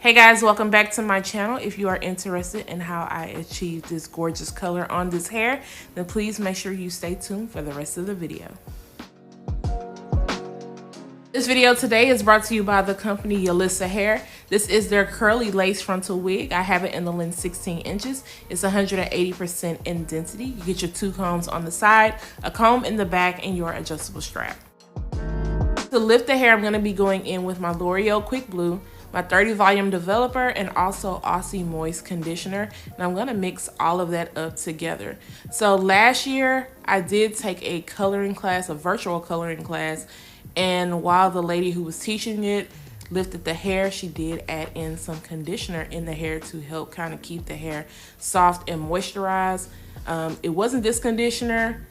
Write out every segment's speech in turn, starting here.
Hey guys, welcome back to my channel. If you are interested in how I achieved this gorgeous color on this hair, then please make sure you stay tuned for the rest of the video. This video today is brought to you by the company Yolissa Hair. This is their curly lace frontal wig. I have it in the length 16 inches. It's 180% in density. You get your 2 combs on the side, a comb in the back, and your adjustable strap. To lift the hair, I'm going to be going in with my L'Oreal Quick Blue, my 30 volume developer, and also Aussie moist conditioner, and I'm going to mix all of that up together. So last year I did take a coloring class, a virtual coloring class, and while the lady who was teaching it lifted the hair, she did add in some conditioner in the hair to help kind of keep the hair soft and moisturized. It wasn't this conditioner.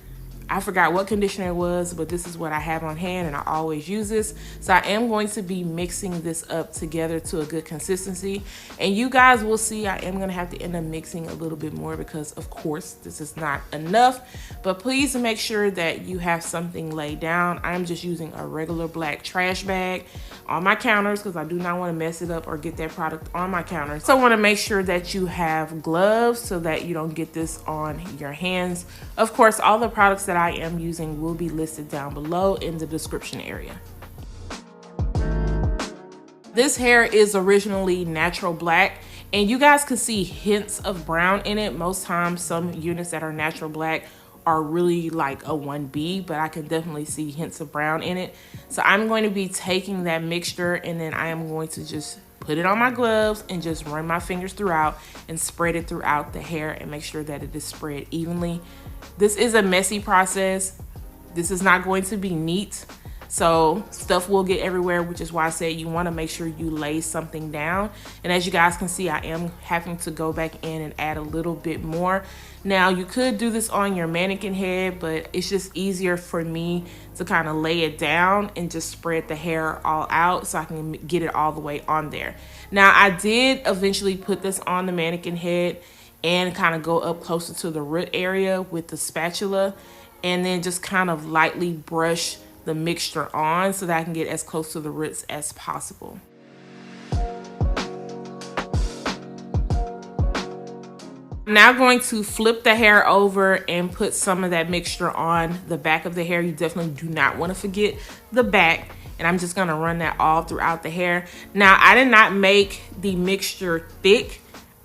I forgot what conditioner it was, but this is what I have on hand and I always use this. So I am going to be mixing this up together to a good consistency. And you guys will see I am going to have to end up mixing a little bit more because of course this is not enough. But please make sure that you have something laid down. I'm just using a regular black trash bag on my counters because I do not want to mess it up or get that product on my counters. So I want to make sure that you have gloves so that you don't get this on your hands. Of course, all the products that I am using will be listed down below in the description area. This hair is originally natural black, and you guys can see hints of brown in it. Most times some units that are natural black are really like a 1B, but I can definitely see hints of brown in it. So I'm going to be taking that mixture and then I am going to just put it on my gloves and just run my fingers throughout and spread it throughout the hair and make sure that it is spread evenly. This is a messy process. This is not going to be neat. So stuff will get everywhere, which is why I said you want to make sure you lay something down. And as you guys can see, I am having to go back in and add a little bit more. Now you could do this on your mannequin head, but it's just easier for me to kind of lay it down and just spread the hair all out so I can get it all the way on there. Now I did eventually put this on the mannequin head and kind of go up closer to the root area with the spatula and then just kind of lightly brush the mixture on so that I can get as close to the roots as possible. I'm now going to flip the hair over and put some of that mixture on the back of the hair. You definitely do not want to forget the back. And I'm just going to run that all throughout the hair. Now, I did not make the mixture thick.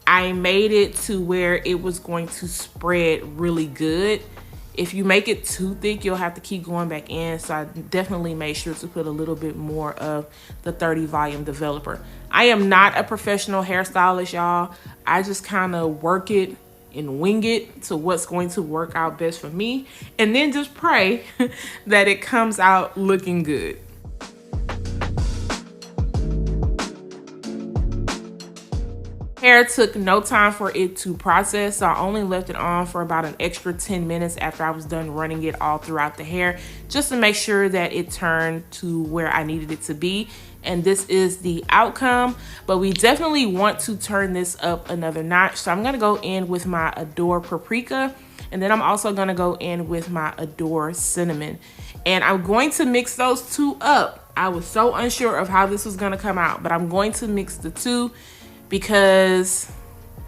I made it to where it was going to spread really good. If you make it too thick, you'll have to keep going back in. So I definitely made sure to put a little bit more of the 30 volume developer. I am not a professional hairstylist, y'all. I just kind of work it and wing it to what's going to work out best for me. And then just pray that it comes out looking good. Hair took no time for it to process, so I only left it on for about an extra 10 minutes after I was done running it all throughout the hair, just to make sure that it turned to where I needed it to be. And this is the outcome, but we definitely want to turn this up another notch. So I'm gonna go in with my Adore Paprika, and then I'm also gonna go in with my Adore Cinnamon. And I'm going to mix those two up. I was so unsure of how this was gonna come out, but I'm going to mix the two because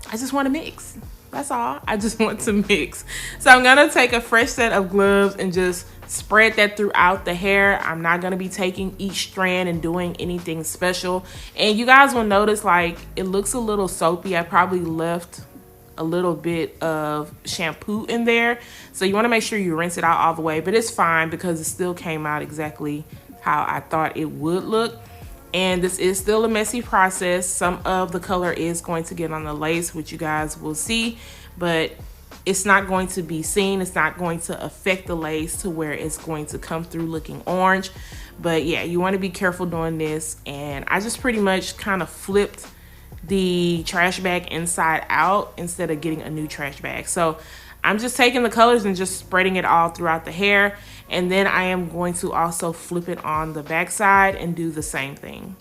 I just want to mix. That's all. I just want to mix. So I'm gonna take a fresh set of gloves and just spread that throughout the hair. I'm not gonna be taking each strand and doing anything special. And you guys will notice like it looks a little soapy. I probably left a little bit of shampoo in there. So you want to make sure you rinse it out all the way, but it's fine because it still came out exactly how I thought it would look. And this is still a messy process. Some of the color is going to get on the lace, which you guys will see, but it's not going to be seen. It's not going to affect the lace to where it's going to come through looking orange. But yeah, you want to be careful doing this. And I just pretty much kind of flipped the trash bag inside out instead of getting a new trash bag. So I'm just taking the colors and just spreading it all throughout the hair. And then I am going to also flip it on the back side and do the same thing.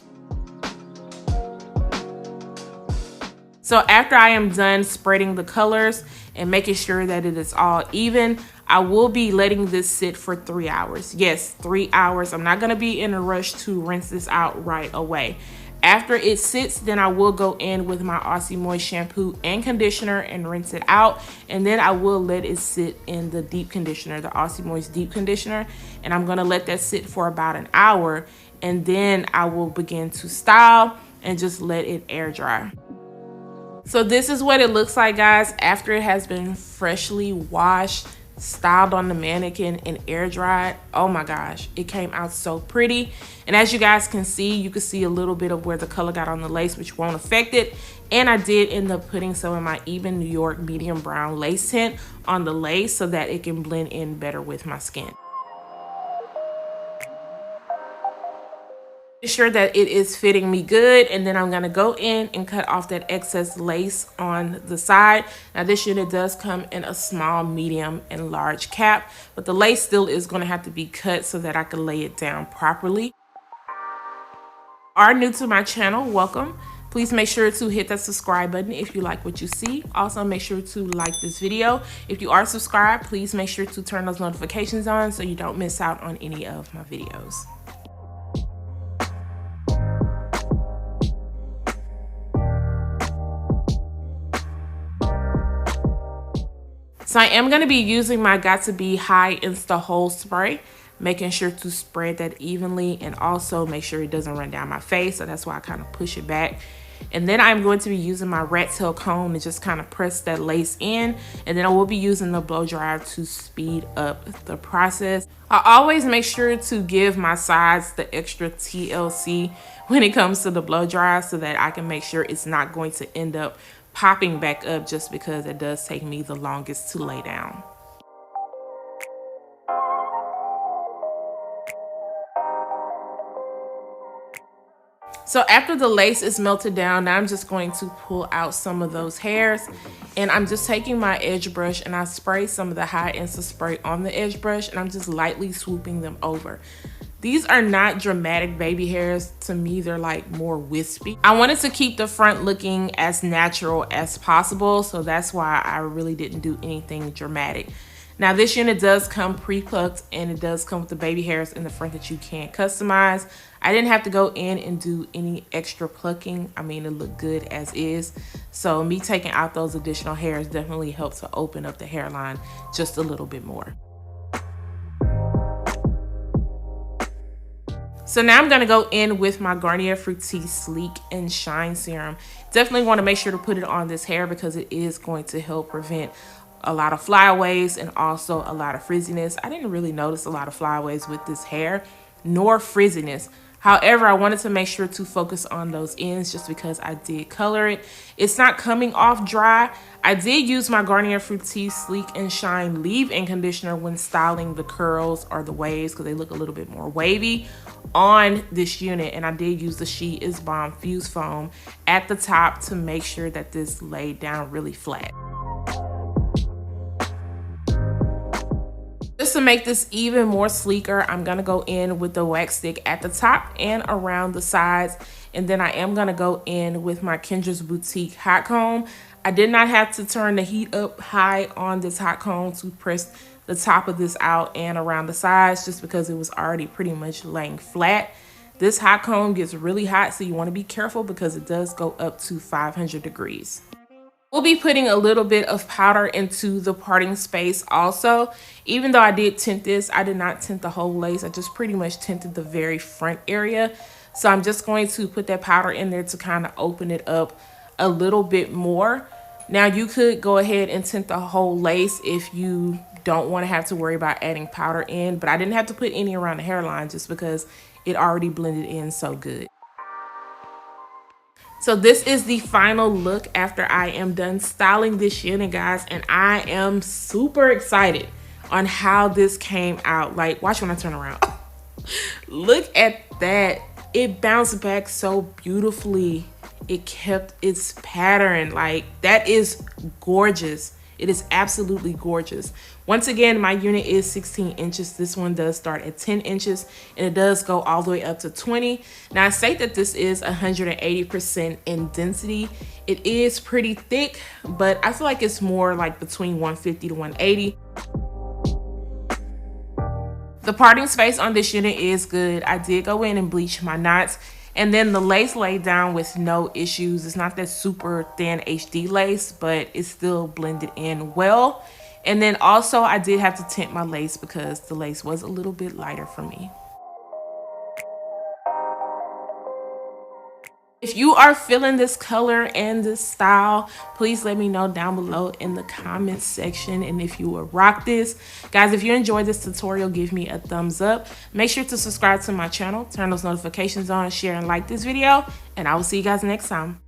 So after I am done spreading the colors and making sure that it is all even, I will be letting this sit for 3 hours. Yes, 3 hours. I'm not going to be in a rush to rinse this out right away. After it sits, then I will go in with my Aussie Moist shampoo and conditioner and rinse it out. And then I will let it sit in the deep conditioner, the Aussie Moist deep conditioner. And I'm gonna let that sit for about an hour. And then I will begin to style and just let it air dry. So this is what it looks like, guys, after it has been freshly washed, styled on the mannequin, and air dried. Oh my gosh, it came out so pretty. And as you guys can see, you can see a little bit of where the color got on the lace, which won't affect it. And I did end up putting some of my Ebin New York medium brown lace tint on the lace so that it can blend in better with my skin. Make sure that it is fitting me good, and then I'm going to go in and cut off that excess lace on the side. Now this unit does come in a small, medium, and large cap, but the lace still is going to have to be cut so that I can lay it down properly. Are new to my channel, welcome. Please make sure to hit that subscribe button if you like what you see. Also make sure to like this video. If you are subscribed, please make sure to turn those notifications on so you don't miss out on any of my videos. So I am going to be using my Got To Be High Insta Hold Spray, making sure to spread that evenly and also make sure it doesn't run down my face. So that's why I kind of push it back. And then I'm going to be using my rat tail comb to just kind of press that lace in. And then I will be using the blow dryer to speed up the process. I always make sure to give my sides the extra TLC when it comes to the blow dryer so that I can make sure it's not going to end up popping back up just because it does take me the longest to lay down. So after the lace is melted down, now I'm just going to pull out some of those hairs, and I'm just taking my edge brush and I spray some of the High Insta spray on the edge brush, and I'm just lightly swooping them over. These are not dramatic baby hairs. To me, they're like more wispy. I wanted to keep the front looking as natural as possible, so that's why I really didn't do anything dramatic. Now this unit does come pre-plucked, and it does come with the baby hairs in the front that you can't customize. I didn't have to go in and do any extra plucking. I mean, it looked good as is. So me taking out those additional hairs definitely helps to open up the hairline just a little bit more. So now I'm going to go in with my Garnier Fructis Sleek and Shine Serum. Definitely want to make sure to put it on this hair because it is going to help prevent a lot of flyaways and also a lot of frizziness. I didn't really notice a lot of flyaways with this hair, nor frizziness. However, I wanted to make sure to focus on those ends just because I did color it. It's not coming off dry. I did use my Garnier Fructis Sleek and Shine leave-in conditioner when styling the curls or the waves because they look a little bit more wavy on this unit. And I did use the She Is Bomb Fuse Foam at the top to make sure that this laid down really flat. Just to make this even more sleeker, I'm going to go in with the wax stick at the top and around the sides. And then I am going to go in with my Kendras Boutique Hotcomb. I did not have to turn the heat up high on this Hotcomb to press the top of this out and around the sides just because it was already pretty much laying flat. This Hotcomb gets really hot, so you want to be careful because it does go up to 500 degrees. We'll be putting a little bit of powder into the parting space also. Even though I did tint this, I did not tint the whole lace. I just pretty much tinted the very front area. So I'm just going to put that powder in there to kind of open it up a little bit more. Now you could go ahead and tint the whole lace if you don't want to have to worry about adding powder in, but I didn't have to put any around the hairline just because it already blended in so good. So this is the final look after I am done styling this unit, guys, and I am super excited on how this came out. Like, watch when I turn around. Look at that. It bounced back so beautifully. It kept its pattern. Like, that is gorgeous. It is absolutely gorgeous. Once again, my unit is 16 inches. This one does start at 10 inches and it does go all the way up to 20. Now I say that this is 180% in density. It is pretty thick, but I feel like it's more like between 150 to 180. The parting space on this unit is good. I did go in and bleach my knots. And then the lace laid down with no issues. It's not that super thin HD lace, but it's still blended in well. And then also I did have to tint my lace because the lace was a little bit lighter for me. If you are feeling this color and this style, please let me know down below in the comments section. And if you will rock this, guys, if you enjoyed this tutorial, give me a thumbs up. Make sure to subscribe to my channel, turn those notifications on, share and like this video, and I will see you guys next time.